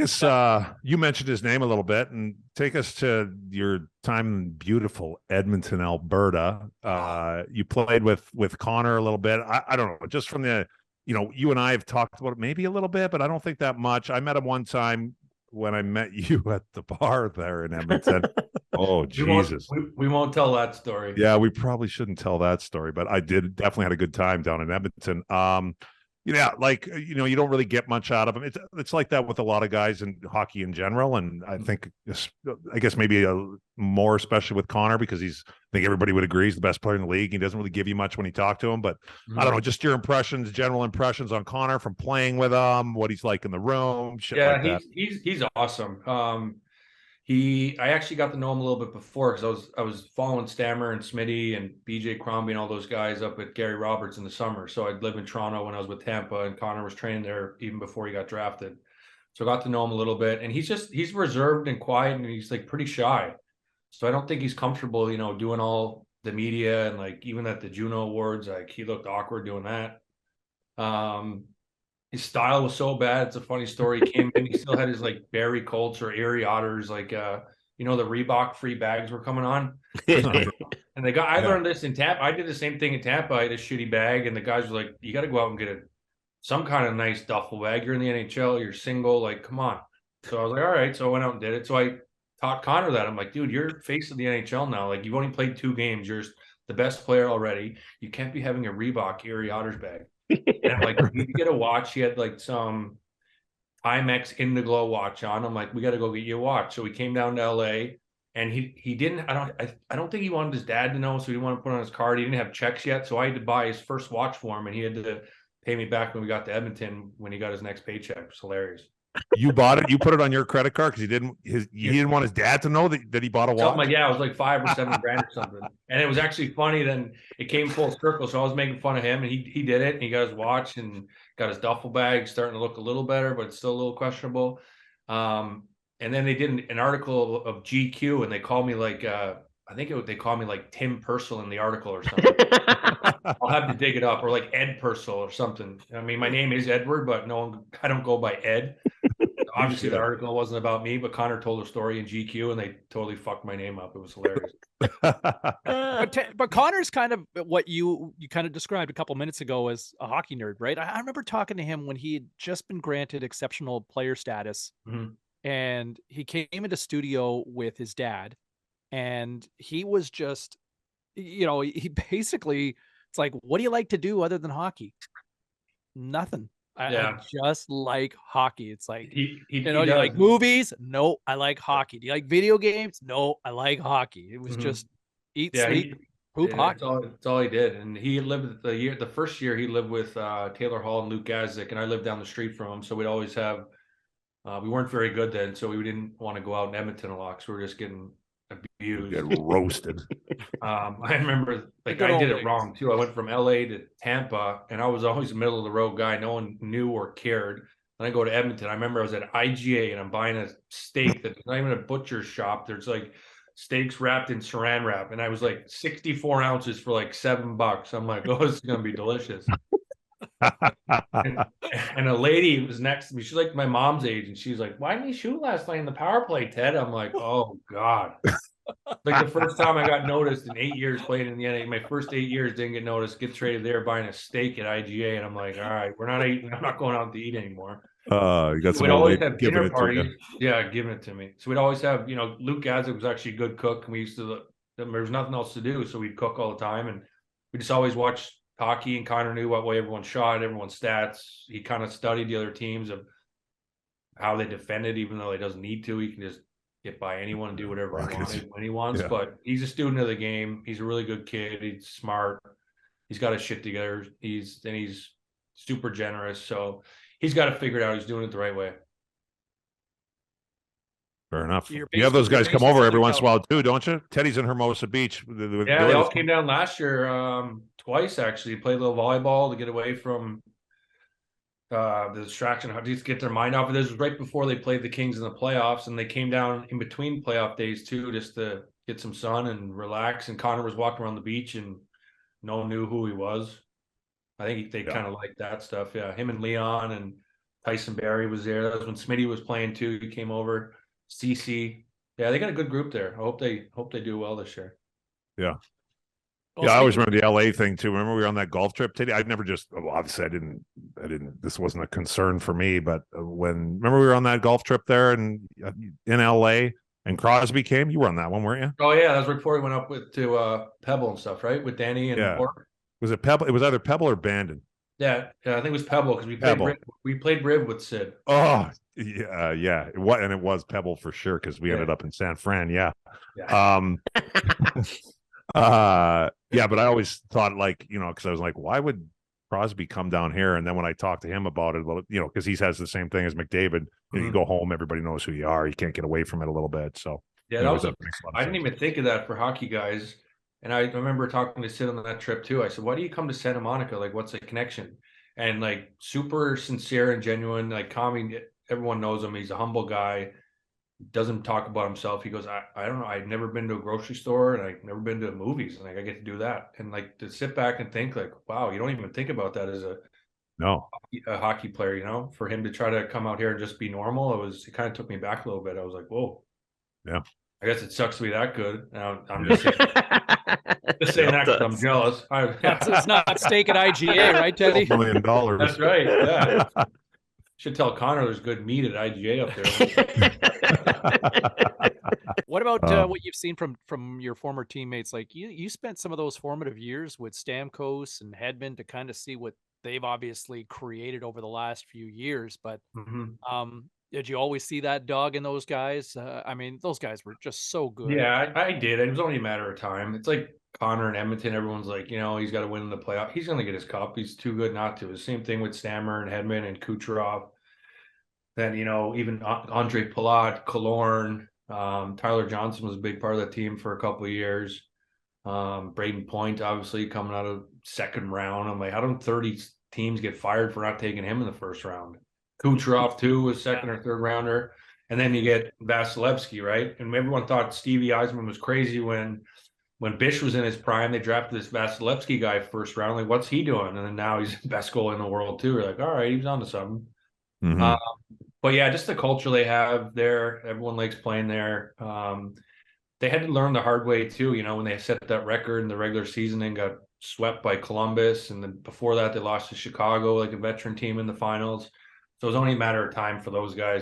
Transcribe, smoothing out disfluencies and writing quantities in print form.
us, you mentioned his name a little bit, and take us to your time in beautiful Edmonton, Alberta. You played with Connor a little bit. I don't know, just from the, you and I have talked about it maybe a little bit, but I don't think that much. I met him one time when I met you at the bar there in Edmonton. Oh, Jesus. We won't tell that story. Yeah, we probably shouldn't tell that story, but I definitely had a good time down in Edmonton. Yeah, like, you don't really get much out of him. It's like that with a lot of guys in hockey in general, and I guess maybe more especially with Connor, because I think everybody would agree he's the best player in the league. He doesn't really give you much when you talk to him, but I don't know, just your general impressions on Connor from playing with him, what he's like in the room, shit like that. He's awesome. I actually got to know him a little bit before, because I was following Stammer and Smitty and BJ Crombie and all those guys up at Gary Roberts in the summer. So I'd live in Toronto when I was with Tampa, and Connor was training there even before he got drafted. So I got to know him a little bit, and he's reserved and quiet, and he's like pretty shy. So I don't think he's comfortable, doing all the media, and like even at the Juno Awards, like he looked awkward doing that. His style was so bad. It's a funny story. He came in, he still had his like Barry Colts or Erie Otters, like the Reebok free bags were coming on. And I learned this in Tampa. I did the same thing in Tampa. I had a shitty bag, and the guys were like, you got to go out and get some kind of nice duffel bag. You're in the NHL, you're single, like, come on. So I was like, all right. So I went out and did it. So I taught Connor that. I'm like, dude, you're face of the NHL now. Like, you've only played 2 games. You're the best player already. You can't be having a Reebok Erie Otters bag. And I'm like, you get a watch. He had like some Timex Indiglo watch on. I'm like, we got to go get you a watch. So we came down to LA, and he didn't. I don't think he wanted his dad to know, so he didn't want to put on his card. He didn't have checks yet, so I had to buy his first watch for him, and he had to pay me back when we got to Edmonton when he got his next paycheck. It was hilarious. You bought it. You put it on your credit card because he didn't want his dad to know that he bought a watch. Like, yeah, it was like $5 or $7 grand or something. And it was actually funny. Then it came full circle. So I was making fun of him, and he did it. And he got his watch and got his duffel bag, starting to look a little better, but it's still a little questionable. And then they did an article of GQ, and they called me like they called me like Tim Purcell in the article or something. I'll have to dig it up, or like Ed Purcell or something. I mean, my name is Edward, but I don't go by Ed. Obviously, the article wasn't about me, but Connor told a story in GQ, and they totally fucked my name up. It was hilarious. But Connor's kind of what you kind of described a couple minutes ago as a hockey nerd, right? I remember talking to him when he had just been granted exceptional player status, and he came into studio with his dad, and he was just, he basically, it's like, what do you like to do other than hockey? Nothing. I just like hockey. It's like, do you like movies? No, I like hockey. Do you like video games? No, I like hockey. It was just eat, sleep, poop, hockey. That's all he did. And he lived the first year he lived with Taylor Hall and Luke Gazdick, and I lived down the street from him. So we'd always have, we weren't very good then, so we didn't want to go out in Edmonton a lot, because we were just getting abused. Get roasted. I remember, like, I did it wrong too. I went from LA to Tampa, and I was always a middle of the road guy. No one knew or cared. Then I go to Edmonton. I remember I was at IGA, and I'm buying a steak that's not even a butcher's shop. There's like steaks wrapped in saran wrap, and I was like 64 ounces for like $7. I'm like, oh, this is gonna be delicious. and a lady was next to me. She's like my mom's age, and she's like, why didn't you shoot last night in the power play, Ted? I'm like, oh God. Like the first time I got noticed in 8 years playing in the NHL. My first 8 years didn't get noticed, get traded there, buying a steak at IGA, and I'm like, all right, we're not eating. I'm not going out to eat anymore. You got some. We'd always have dinner parties. Yeah, giving it to me. So we'd always have, Luke Gazdick was actually a good cook, and we used to. There was nothing else to do, so we'd cook all the time, and we just always watched hockey. And Connor knew what way everyone shot, everyone's stats. He kind of studied the other teams of how they defended, even though he doesn't need to. He can just get by anyone and do whatever he wanted when he wants. Yeah. But he's a student of the game. He's a really good kid. He's smart. He's got his shit together. He's super generous. So he's got to figure it out. He's doing it the right way. Fair enough. You have those guys come over every once in a while too, don't you? Teddy's in Hermosa Beach. Yeah, they all came down last year, twice actually. Played a little volleyball to get away from the distraction, how to get their mind off of this. It was right before they played the Kings in the playoffs, and they came down in between playoff days too, just to get some sun and relax. And Connor was walking around the beach, and no one knew who he was. I think they kind of liked that stuff. Yeah, him and Leon and Tyson Barrie was there. That was when Smitty was playing too. He came over. CC. Yeah, they got a good group there. I hope they do well this year. Yeah. Well, Yeah, I always remember the LA thing too. Remember we were on that golf trip today? I've never obviously I didn't, this wasn't a concern for me, but remember we were on that golf trip there in LA and Crosby came? You were on that one, weren't you? Oh yeah, that was before he went up to Pebble and stuff, right? With Danny and Porter. Was it Pebble? It was either Pebble or Bandon. Yeah, I think it was Pebble because we played Riv with Sid. Oh, yeah. It was Pebble for sure because we ended up in San Fran. Yeah. Yeah, but I always thought because I was like, why would Crosby come down here? And then when I talked to him about it, because he has the same thing as McDavid. You go home, everybody knows who you are. You can't get away from it a little bit. So yeah, I didn't even think of that for hockey guys. And I remember talking to Sid on that trip too. I said, why do you come to Santa Monica? Like, what's the connection? And like super sincere and genuine, like calming. Everyone knows him. He's a humble guy. Doesn't talk about himself. He goes, I don't know. I've never been to a grocery store and I've never been to movies. And like, I get to do that. And like to sit back and think like, wow, you don't even think about that as a hockey player, for him to try to come out here and just be normal. It kind of took me back a little bit. I was like, whoa. Yeah. I guess it sucks to be that good. I'm just saying, that because I'm jealous. It's not steak at IGA, right, Teddy? $1 million. That's right. Yeah. Should tell Connor there's good meat at IGA up there. What about what you've seen from your former teammates? Like you spent some of those formative years with Stamkos and Hedman to kind of see what they've obviously created over the last few years. But did you always see that dog in those guys? I mean, those guys were just so good. Yeah, I did. It was only a matter of time. It's like Connor and Edmonton. Everyone's like, he's got to win in the playoff. He's going to get his cup. He's too good not to. The same thing with Stammer and Hedman and Kucherov. Then, even Andre Palat, Killorn, Tyler Johnson was a big part of that team for a couple of years. Braden Point, obviously, coming out of second round. I'm like, how don't 30 teams get fired for not taking him in the first round? Kucherov, too, was second or third rounder. And then you get Vasilevsky, right? And everyone thought Stevie Yzerman was crazy when Bish was in his prime. They drafted this Vasilevsky guy first round. Like, what's he doing? And then now he's the best goalie in the world, too. We're like, all right, he's on to something. Mm-hmm. But yeah, just the culture they have there. Everyone likes playing there. They had to learn the hard way too. When they set that record in the regular season and got swept by Columbus, and then before that they lost to Chicago, like a veteran team in the finals. So it was only a matter of time for those guys